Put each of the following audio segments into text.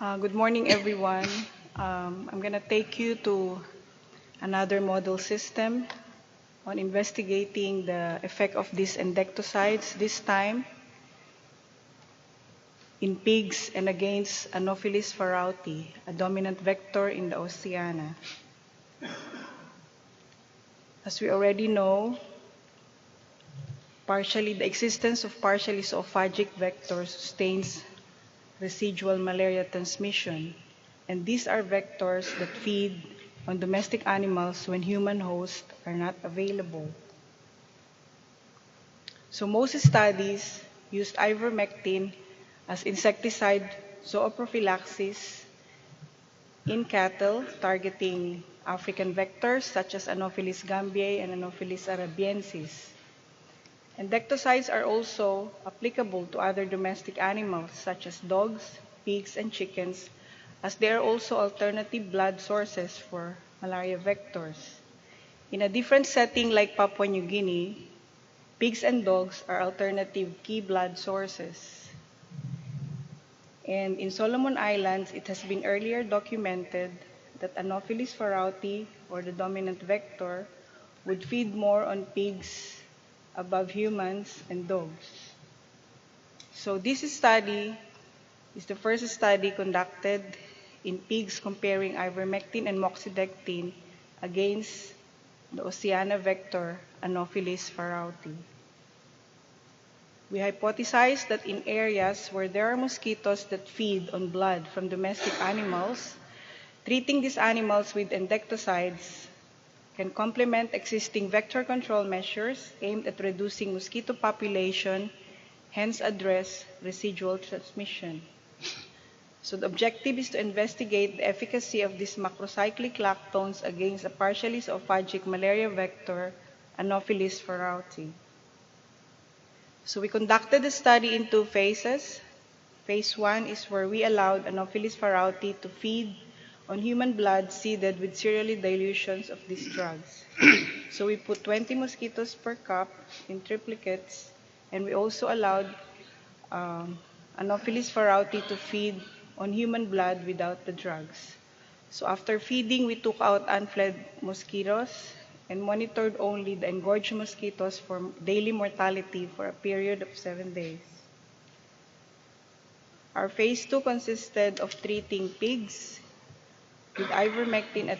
Good morning, everyone. I'm going to take you to another model system on investigating the effect of these endectocides, this time in pigs and against Anopheles farauti, a dominant vector in the Oceania. As we already know, the existence of partially zoophagic vectors sustains residual malaria transmission, and these are vectors that feed on domestic animals when human hosts are not available. So most studies used ivermectin as insecticide zooprophylaxis in cattle targeting African vectors such as Anopheles gambiae and Anopheles arabiensis. Endectocides are also applicable to other domestic animals such as dogs, pigs, and chickens, as they are also alternative blood sources for malaria vectors. In a different setting like Papua New Guinea, pigs and dogs are alternative key blood sources. And in Solomon Islands, it has been earlier documented that Anopheles farauti, or the dominant vector, would feed more on pigs above humans and dogs. So this study is the first study conducted in pigs comparing ivermectin and moxidectin against the Oceania vector Anopheles farauti. We hypothesized that in areas where there are mosquitoes that feed on blood from domestic animals, treating these animals with endectocides can complement existing vector control measures aimed at reducing mosquito population, hence address residual transmission. So the objective is to investigate the efficacy of these macrocyclic lactones against a partially zoophagic malaria vector, Anopheles farauti. So we conducted the study in two phases. Phase 1 is where we allowed Anopheles farauti to feed on human blood seeded with serially dilutions of these drugs. So we put 20 mosquitoes per cup in triplicates, and we also allowed Anopheles farauti to feed on human blood without the drugs. So after feeding, we took out unfed mosquitoes and monitored only the engorged mosquitoes for daily mortality for a period of 7 days. Our phase 2 consisted of treating pigs with ivermectin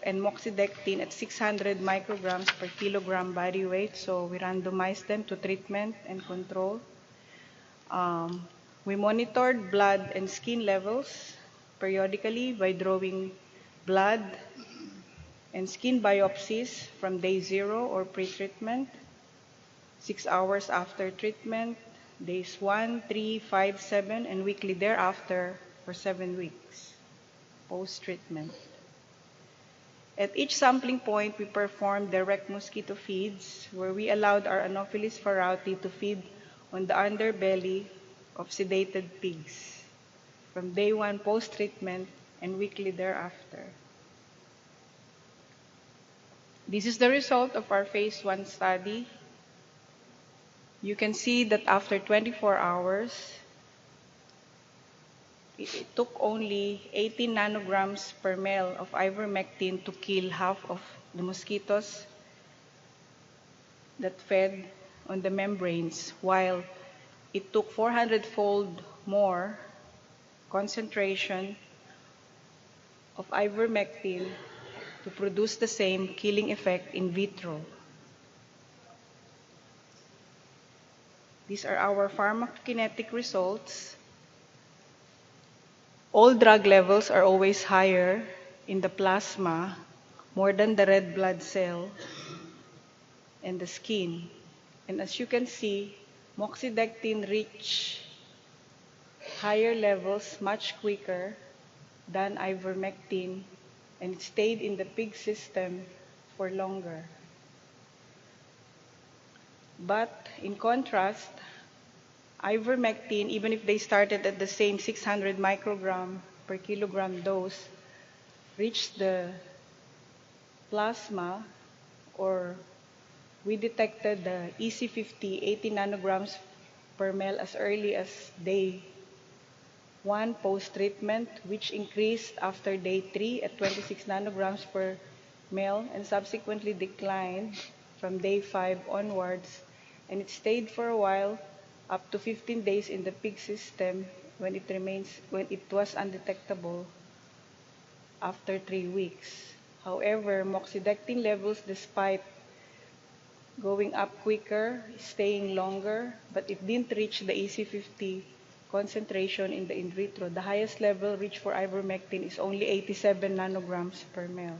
and moxidectin at 600 micrograms per kilogram body weight. So we randomized them to treatment and control. We monitored blood and skin levels periodically by drawing blood and skin biopsies from day 0 or pre-treatment, 6 hours after treatment, days 1, 3, 5, 7, and weekly thereafter for 7 weeks post-treatment. At each sampling point, we performed direct mosquito feeds where we allowed our Anopheles farauti to feed on the underbelly of sedated pigs from day 1 post-treatment and weekly thereafter. This is the result of our phase 1 study. You can see that after 24 hours, it took only 18 nanograms per ml of ivermectin to kill half of the mosquitoes that fed on the membranes, while it took 400-fold more concentration of ivermectin to produce the same killing effect in vitro. These are our pharmacokinetic results. All drug levels are always higher in the plasma, more than the red blood cell and the skin. And as you can see, moxidectin reached higher levels much quicker than ivermectin, and it stayed in the pig system for longer. But in contrast, ivermectin, even if they started at the same 600 microgram per kilogram dose, reached the plasma, or we detected the EC50 80 nanograms per ml as early as day 1 post-treatment, which increased after day 3 at 26 nanograms per ml and subsequently declined from day 5 onwards, and it stayed for a while, up to 15 days in the pig system when it was undetectable after 3 weeks. However, moxidectin levels, despite going up quicker, staying longer, but it didn't reach the EC50 concentration in the in vitro. The highest level reached for ivermectin is only 87 nanograms per ml.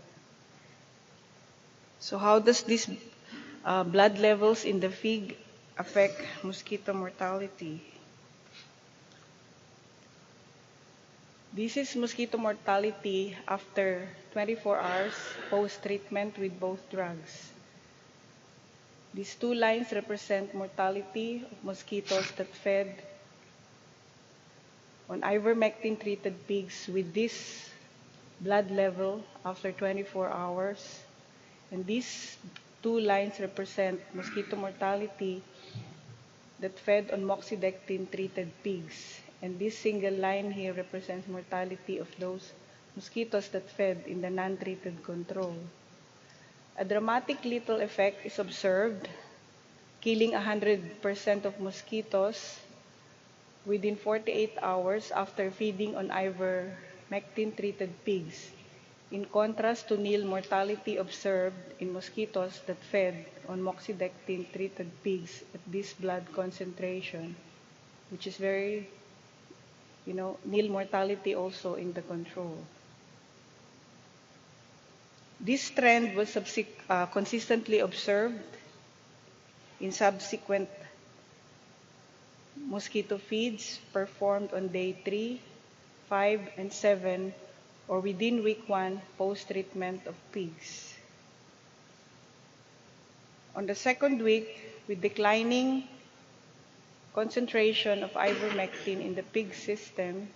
So how does this blood levels in the pig affect mosquito mortality? This is mosquito mortality after 24 hours post-treatment with both drugs. These two lines represent mortality of mosquitoes that fed on ivermectin-treated pigs with this blood level after 24 hours. And these two lines represent mosquito mortality that fed on moxidectin-treated pigs. And this single line here represents mortality of those mosquitoes that fed in the non-treated control. A dramatic lethal effect is observed, killing 100% of mosquitoes within 48 hours after feeding on ivermectin-treated pigs, in contrast to nil mortality observed in mosquitoes that fed on moxidectin-treated pigs at this blood concentration, which is very, nil mortality also in the control. This trend was consistently observed in subsequent mosquito feeds performed on day 3, 5, and 7, or within week 1 post-treatment of pigs. On the second week, with declining concentration of ivermectin in the pig system,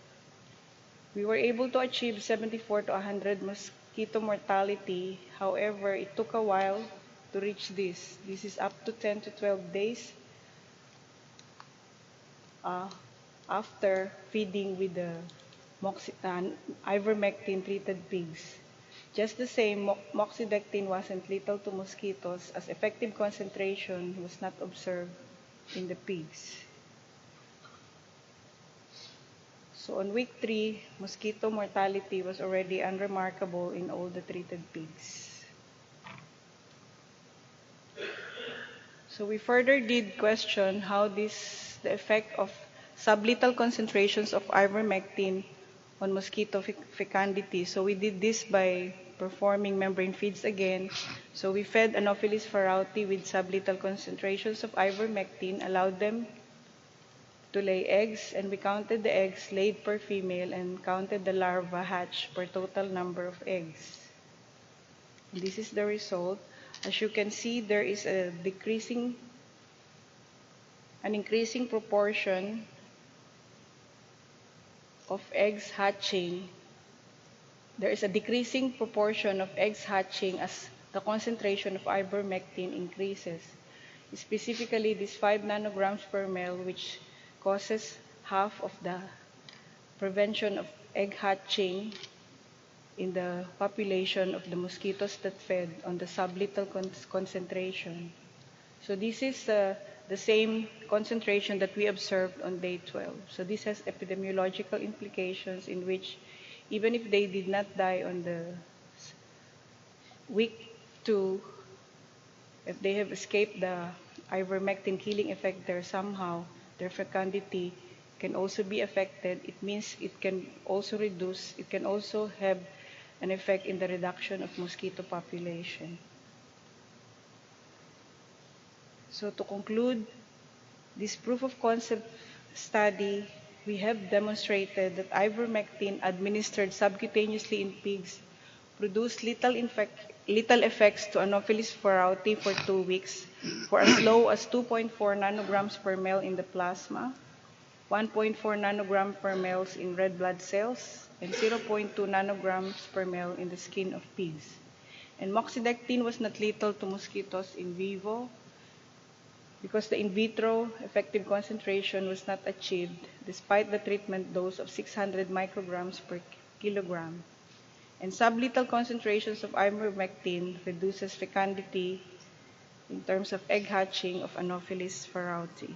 we were able to achieve 74 to 100 mosquito mortality. However, it took a while to reach this. This is up to 10 to 12 days after feeding with the ivermectin-treated pigs. Just the same, moxidectin wasn't lethal to mosquitoes as effective concentration was not observed in the pigs. So on week 3, mosquito mortality was already unremarkable in all the treated pigs. So we further did question how the effect of sublethal concentrations of ivermectin on mosquito fecundity. So we did this by performing membrane feeds again. So we fed Anopheles farauti with sublethal concentrations of ivermectin, allowed them to lay eggs, and we counted the eggs laid per female and counted the larvae hatched per total number of eggs. This is the result. As you can see, there is an increasing proportion of eggs hatching. There is a decreasing proportion of eggs hatching as the concentration of ivermectin increases. Specifically, this 5 nanograms per ml, which causes half of the prevention of egg hatching in the population of the mosquitoes that fed on the sublethal concentration. So this is the same concentration that we observed on day 12. So this has epidemiological implications in which even if they did not die on the week 2, if they have escaped the ivermectin killing effect there somehow, their fecundity can also be affected. It means it can also have an effect in the reduction of mosquito population. So to conclude, this proof of concept study, we have demonstrated that ivermectin administered subcutaneously in pigs produced lethal effects to Anopheles farauti for 2 weeks for as low as 2.4 nanograms per ml in the plasma, 1.4 nanogram per ml in red blood cells, and 0.2 nanograms per ml in the skin of pigs. And moxidectin was not lethal to mosquitoes in vivo. because the in vitro effective concentration was not achieved despite the treatment dose of 600 micrograms per kilogram. And sublethal concentrations of ivermectin reduces fecundity in terms of egg hatching of Anopheles farauti.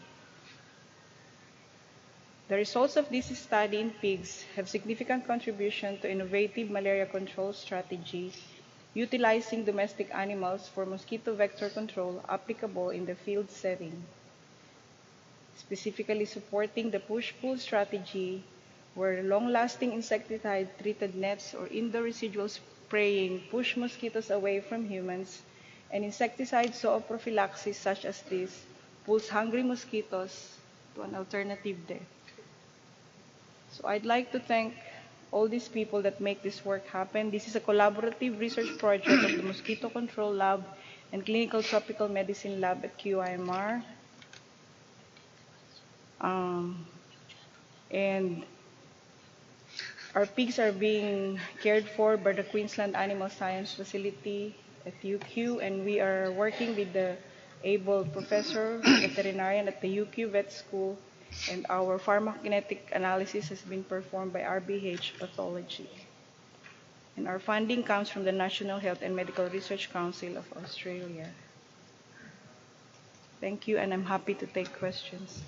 The results of this study in pigs have significant contribution to innovative malaria control strategy utilizing domestic animals for mosquito vector control applicable in the field setting, specifically supporting the push-pull strategy where long-lasting insecticide-treated nets or indoor residual spraying push mosquitoes away from humans, and insecticide zooprophylaxis such as this pulls hungry mosquitoes to an alternative death. So I'd like to thank all these people that make this work happen. This is a collaborative research project of the Mosquito Control Lab and Clinical Tropical Medicine Lab at QIMR. And our pigs are being cared for by the Queensland Animal Science Facility at UQ, and we are working with the able professor, veterinarian at the UQ Vet School, and our pharmacokinetic analysis has been performed by RBH Pathology. And our funding comes from the National Health and Medical Research Council of Australia. Thank you, and I'm happy to take questions.